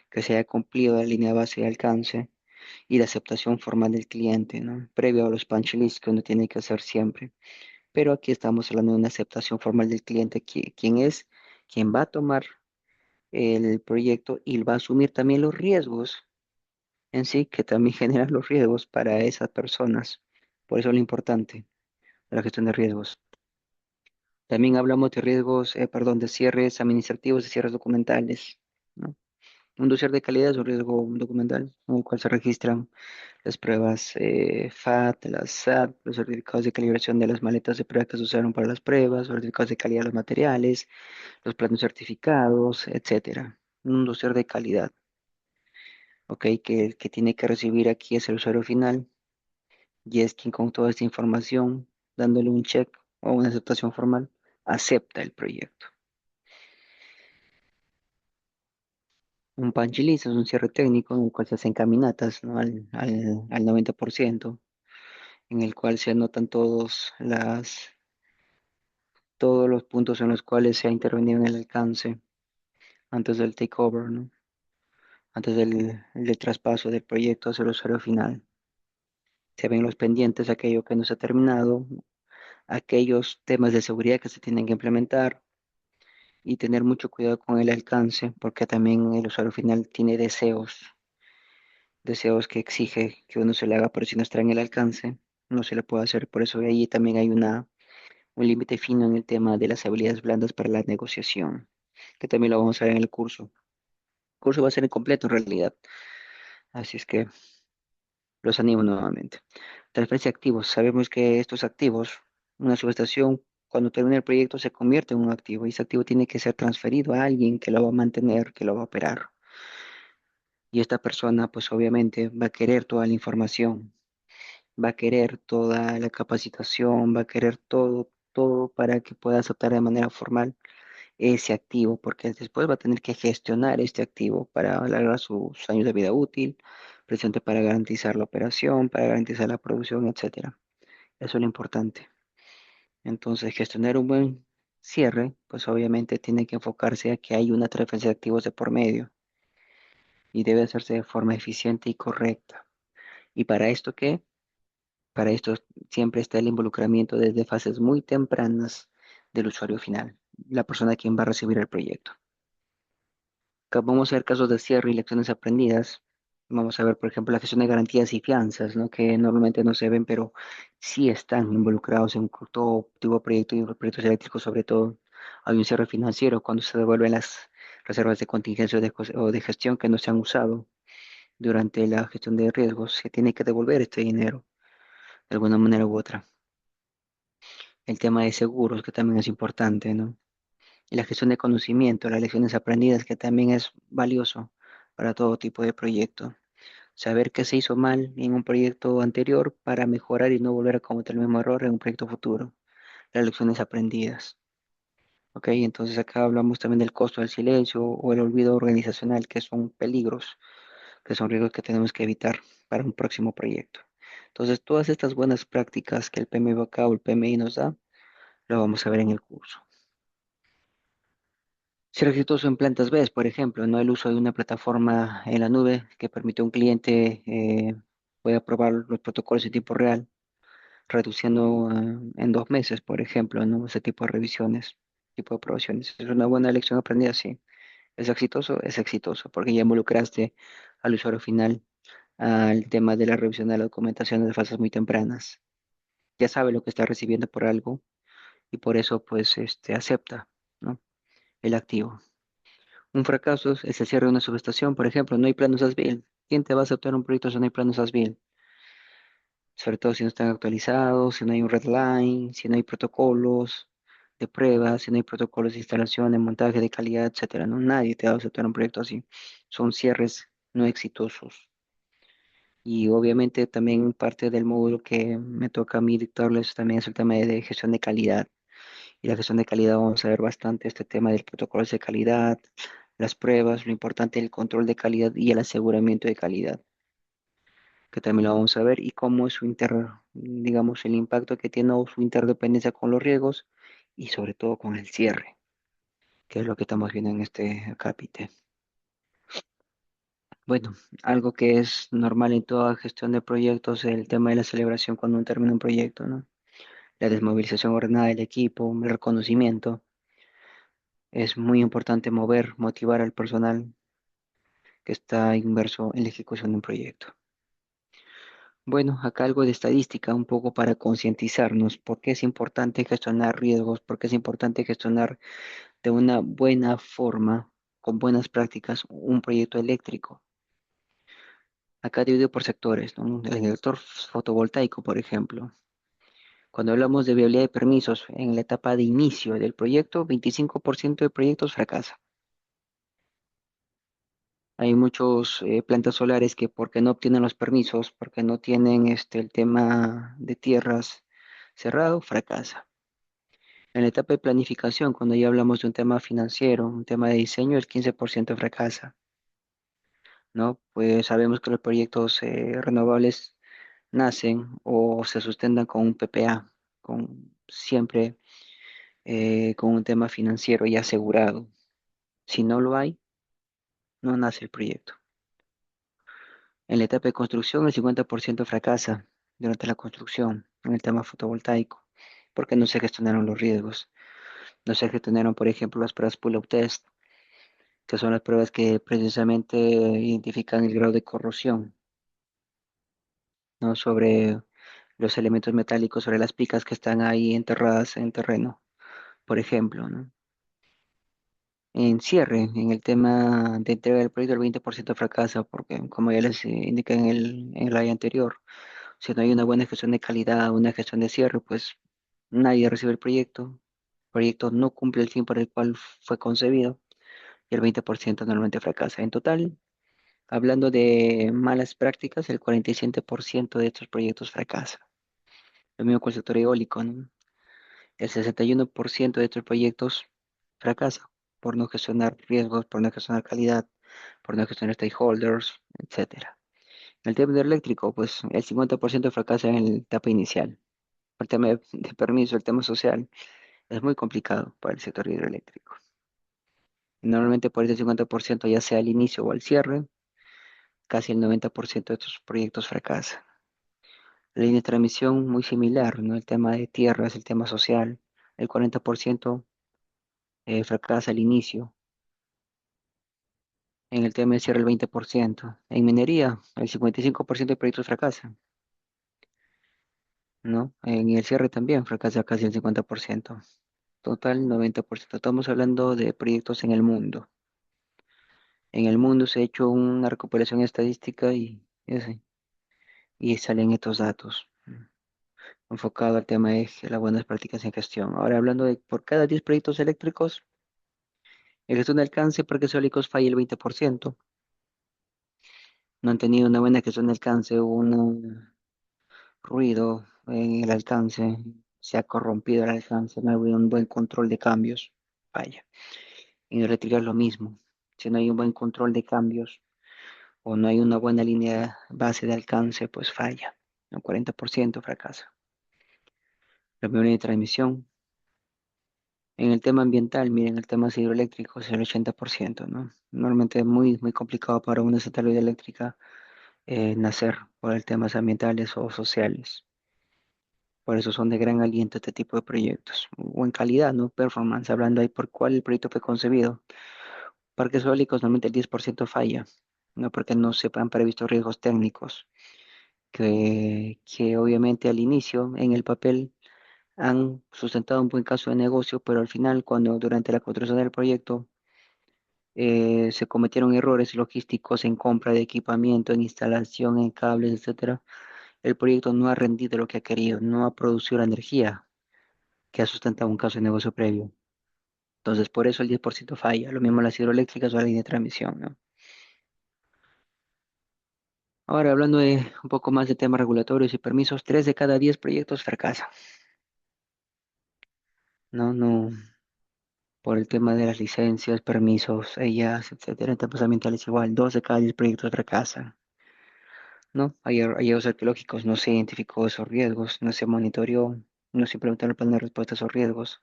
Speaker 1: que se haya cumplido la línea base de alcance y la aceptación formal del cliente, ¿no? Previo a los punch lists que uno tiene que hacer siempre. Pero aquí estamos hablando de una aceptación formal del cliente, quien es quien va a tomar el proyecto y va a asumir también los riesgos en sí, que también generan los riesgos para esas personas. Por eso es lo importante de la gestión de riesgos. También hablamos de riesgos, perdón, de cierres administrativos, de cierres documentales, ¿no? Un dossier de calidad es un riesgo documental en el cual se registran las pruebas FAT, las SAT, los certificados de calibración de las maletas de prueba que se usaron para las pruebas, los certificados de calidad de los materiales, los planos certificados, etcétera. Un dossier de calidad, ¿ok? Que el que tiene que recibir aquí es el usuario final y es quien con toda esta información, dándole un check o una aceptación formal, acepta el proyecto. Un punch list es un cierre técnico en el cual se hacen caminatas, ¿no? Al 90%, en el cual se anotan todos los puntos en los cuales se ha intervenido en el alcance antes del takeover, ¿no? Antes del traspaso del proyecto hacia el usuario final. Se ven los pendientes, aquello que no se ha terminado, aquellos temas de seguridad que se tienen que implementar y tener mucho cuidado con el alcance, porque también el usuario final tiene deseos que exige que uno se le haga, pero si no está en el alcance, no se le puede hacer. Por eso ahí también hay un límite fino en el tema de las habilidades blandas para la negociación. que también lo vamos a ver en el curso. El curso va a ser incompleto en realidad, así es que los animo nuevamente. Transferencia de activos. Sabemos que estos activos, una subestación, cuando termina el proyecto, se convierte en un activo y ese activo tiene que ser transferido a alguien que lo va a mantener, que lo va a operar. Y esta persona, pues obviamente, va a querer toda la información, va a querer toda la capacitación, va a querer todo, todo para que pueda aceptar de manera formal ese activo, porque después va a tener que gestionar este activo para alargar sus años de vida útil, presente para garantizar la operación, para garantizar la producción, etcétera. Eso es lo importante. Entonces, gestionar un buen cierre, pues obviamente tiene que enfocarse a que hay una transferencia de activos de por medio y debe hacerse de forma eficiente y correcta. ¿Y para esto qué? Para esto siempre está el involucramiento desde fases muy tempranas del usuario final, la persona quien va a recibir el proyecto. Vamos a ver casos de cierre y lecciones aprendidas. Vamos a ver, por ejemplo, la gestión de garantías y fianzas, ¿no? Que normalmente no se ven, pero sí están involucrados en todo tipo de proyecto y proyectos eléctricos, sobre todo. Hay un cierre financiero cuando se devuelven las reservas de contingencia o de gestión que no se han usado durante la gestión de riesgos. Se tiene que devolver este dinero de alguna manera u otra. El tema de seguros, que también es importante, ¿no? Y la gestión de conocimiento, las lecciones aprendidas, que también es valioso para todo tipo de proyecto. Saber qué se hizo mal en un proyecto anterior para mejorar y no volver a cometer el mismo error en un proyecto futuro. Las lecciones aprendidas. ¿Ok? Entonces acá hablamos también del costo del silencio o el olvido organizacional, que son peligros, que son riesgos que tenemos que evitar para un próximo proyecto. Entonces, todas estas buenas prácticas que el PMBOK o el PMI nos da, lo vamos a ver en el curso. Ser exitoso en plantas B, por ejemplo, no el uso de una plataforma en la nube que permite a un cliente pueda probar los protocolos en tiempo real, reduciendo en 2 meses, por ejemplo, ¿no? Ese tipo de revisiones, tipo de aprobaciones. Es una buena lección aprendida, sí. Es exitoso, porque ya involucraste al usuario final al tema de la revisión de la documentación de fases muy tempranas. Ya sabe lo que está recibiendo por algo y por eso, pues, acepta, ¿no? El activo. Un fracaso es el cierre de una subestación, por ejemplo, no hay planos ASBIL. ¿Quién te va a aceptar un proyecto si no hay planos ASBIL? Sobre todo si no están actualizados, si no hay un red line, si no hay protocolos de pruebas, si no hay protocolos de instalación, de montaje, de calidad, etcétera, ¿no? Nadie te va a aceptar un proyecto así. Son cierres no exitosos. Y obviamente también parte del módulo que me toca a mí dictarles también es el tema de gestión de calidad. Y la gestión de calidad vamos a ver bastante este tema del protocolo de calidad, las pruebas, lo importante el control de calidad y el aseguramiento de calidad, que también lo vamos a ver, y cómo es digamos, el impacto que tiene o su interdependencia con los riesgos y sobre todo con el cierre, que es lo que estamos viendo en este capítulo. Bueno, algo que es normal en toda gestión de proyectos, el tema de la celebración cuando uno termina un proyecto, ¿no? La desmovilización ordenada del equipo, el reconocimiento. Es muy importante motivar al personal que está inmerso en la ejecución de un proyecto. Bueno, acá algo de estadística, un poco para concientizarnos por qué es importante gestionar riesgos, por qué es importante gestionar de una buena forma, con buenas prácticas, un proyecto eléctrico. Acá dividido por sectores, ¿no? El sector fotovoltaico, por ejemplo. Cuando hablamos de viabilidad de permisos en la etapa de inicio del proyecto, 25% de proyectos fracasa. Hay muchos plantas solares que porque no obtienen los permisos, porque no tienen el tema de tierras cerrado, fracasa. En la etapa de planificación, cuando ya hablamos de un tema financiero, un tema de diseño, el 15% fracasa, ¿no? Pues sabemos que los proyectos renovables nacen o se sustentan con un PPA, con siempre con un tema financiero ya asegurado. Si no lo hay, no nace el proyecto. En la etapa de construcción, el 50% fracasa durante la construcción en el tema fotovoltaico, porque no se gestionaron los riesgos. No se gestionaron, por ejemplo, las pruebas pull-up test, que son las pruebas que precisamente identifican el grado de corrosión, ¿no? Sobre los elementos metálicos, sobre las picas que están ahí enterradas en terreno, por ejemplo, ¿no? en cierre, en el tema de entrega del proyecto, el 20% fracasa, porque como ya les indiqué en el área anterior, si no hay una buena gestión de calidad, una gestión de cierre, pues nadie recibe el proyecto no cumple el fin por el cual fue concebido y el 20% normalmente fracasa. En total, hablando de malas prácticas, el 47% de estos proyectos fracasa. Lo mismo con el sector eólico, ¿no? El 61% de estos proyectos fracasa por no gestionar riesgos, por no gestionar calidad, por no gestionar stakeholders, etcétera. En el tema eléctrico, pues el 50% fracasa en la etapa inicial. El tema de permiso, el tema social, es muy complicado para el sector hidroeléctrico. Normalmente por ese 50%, ya sea al inicio o al cierre, casi el 90% de estos proyectos fracasan. La línea de transmisión muy similar, ¿no? El tema de tierras, el tema social, el 40% fracasa al inicio. En el tema de cierre el 20%. En minería, el 55% de proyectos fracasan, ¿no? En el cierre también fracasa casi el 50%. Total 90%. Estamos hablando de proyectos en el mundo. En el mundo se ha hecho una recopilación estadística y salen estos datos, enfocado al tema de las buenas prácticas en gestión. Ahora hablando de por cada 10 proyectos eléctricos, en gestión de alcance, parques eólicos falla el 20%. No han tenido una buena gestión de alcance, un ruido en el alcance, se ha corrompido el alcance, no ha habido un buen control de cambios, falla. En eléctrica es lo mismo. Si no hay un buen control de cambios o no hay una buena línea base de alcance, pues falla. Un 40% fracasa. La primera de transmisión. En el tema ambiental, miren, el tema hidroeléctrico es el 80%, ¿no? Normalmente es muy, muy complicado para una central hidroeléctrica nacer por el temas ambientales o sociales. Por eso son de gran aliento este tipo de proyectos. O en calidad, ¿no? Performance, hablando ahí por cuál el proyecto fue concebido. Parques eólicos normalmente el 10% falla, ¿no? Porque no se han previsto riesgos técnicos, que obviamente al inicio en el papel han sustentado un buen caso de negocio, pero al final, cuando durante la construcción del proyecto se cometieron errores logísticos en compra de equipamiento, en instalación, en cables, etcétera, el proyecto no ha rendido lo que ha querido, no ha producido la energía que ha sustentado un caso de negocio previo. Entonces, por eso el 10% falla. Lo mismo las hidroeléctricas o la línea de transmisión, ¿no? Ahora, hablando de un poco más de temas regulatorios y permisos, 3 de cada 10 proyectos fracasan, ¿no? No, por el tema de las licencias, permisos, ellas, etcétera. En temas ambientales igual, 2 de cada 10 proyectos fracasan, ¿no? Hay hallazgos arqueológicos, no se identificó esos riesgos, no se monitoreó, no se implementaron el plan de respuesta a esos riesgos.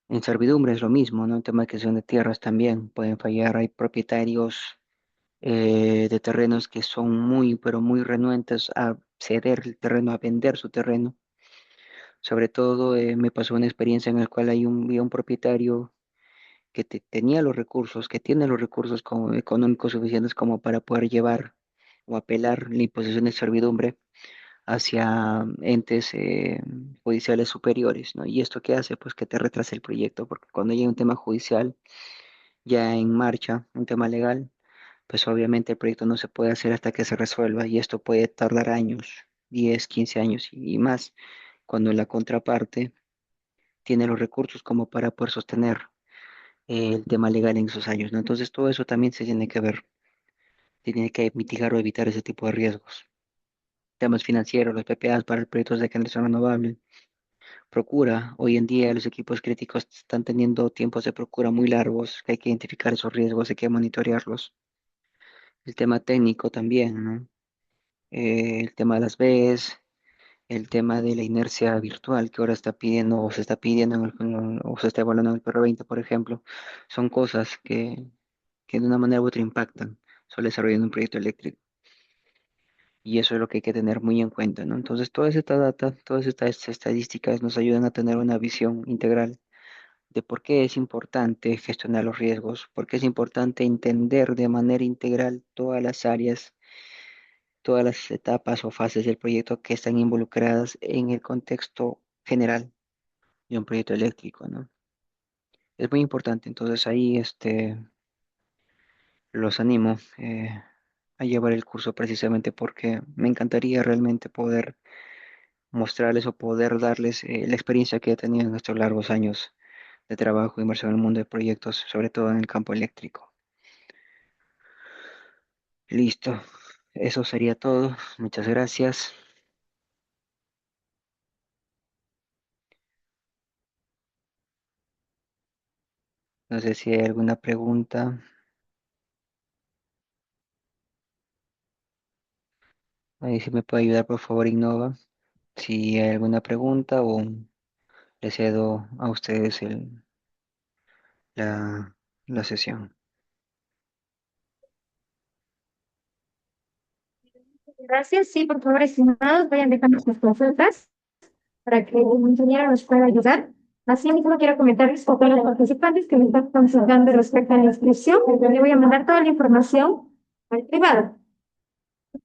Speaker 1: En servidumbre es lo mismo, ¿no? En tema de adquisición de tierras también pueden fallar. Hay propietarios de terrenos que son muy, pero muy renuentes a ceder el terreno, a vender su terreno. Sobre todo me pasó una experiencia en la cual había un propietario que tenía los recursos, que tiene los recursos económicos suficientes como para poder llevar o apelar la imposición de servidumbre hacia entes judiciales superiores, ¿no? ¿Y esto qué hace? Pues que te retrase el proyecto, porque cuando hay un tema judicial ya en marcha, un tema legal, pues obviamente el proyecto no se puede hacer hasta que se resuelva y esto puede tardar años, 10, 15 años y más, cuando la contraparte tiene los recursos como para poder sostener el tema legal en esos años, ¿no? Entonces todo eso también se tiene que ver, tiene que mitigar o evitar ese tipo de riesgos. Temas financieros, los PPAs para proyectos de generación renovable. Procura, hoy en día los equipos críticos están teniendo tiempos de procura muy largos, que hay que identificar esos riesgos, hay que monitorearlos. El tema técnico también, ¿no? El tema de las BES, el tema de la inercia virtual que ahora está pidiendo o se está pidiendo o se está evaluando en el PR20, por ejemplo, son cosas que de una manera u otra impactan sobre el desarrollo de un proyecto eléctrico. Y eso es lo que hay que tener muy en cuenta, ¿no? Entonces, toda esta data, todas estas estadísticas nos ayudan a tener una visión integral de por qué es importante gestionar los riesgos, por qué es importante entender de manera integral todas las áreas, todas las etapas o fases del proyecto que están involucradas en el contexto general de un proyecto eléctrico, ¿no? Es muy importante, entonces ahí los animo a llevar el curso precisamente porque me encantaría realmente poder mostrarles o poder darles la experiencia que he tenido en estos largos años de trabajo inmerso en el mundo de proyectos, sobre todo en el campo eléctrico. Listo, eso sería todo. Muchas gracias. No sé si hay alguna pregunta. Ahí si me puede ayudar, por favor, Innova. Si hay alguna pregunta o le cedo a ustedes la, la sesión.
Speaker 2: Gracias. Sí, por favor, estimados, vayan dejando sus consultas para que el ingeniero nos pueda ayudar. Asimismo, quiero comentarles a todos los participantes que me están consultando respecto a la inscripción. Le voy a mandar toda la información al privado.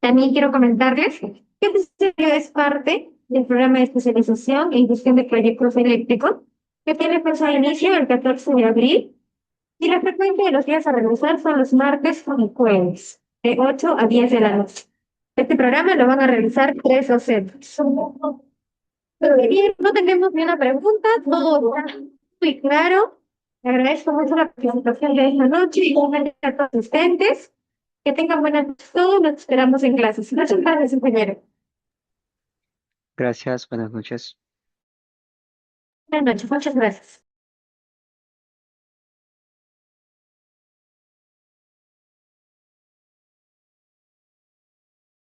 Speaker 2: También quiero comentarles que este es parte del programa de especialización en gestión de proyectos eléctricos, que tiene fecha de inicio el 14 de abril, y la frecuencia de los días a realizar son los martes y jueves, de 8 a 10 de la noche. Este programa lo van a realizar tres docentes. Bien, no tenemos ni una pregunta, todo está muy claro. Le agradezco mucho la participación de esta noche y a todos los asistentes. Que tengan buenas noches todos, nos esperamos en clases. Muchas gracias, compañero.
Speaker 1: Gracias, buenas noches.
Speaker 2: Buenas noches, muchas gracias.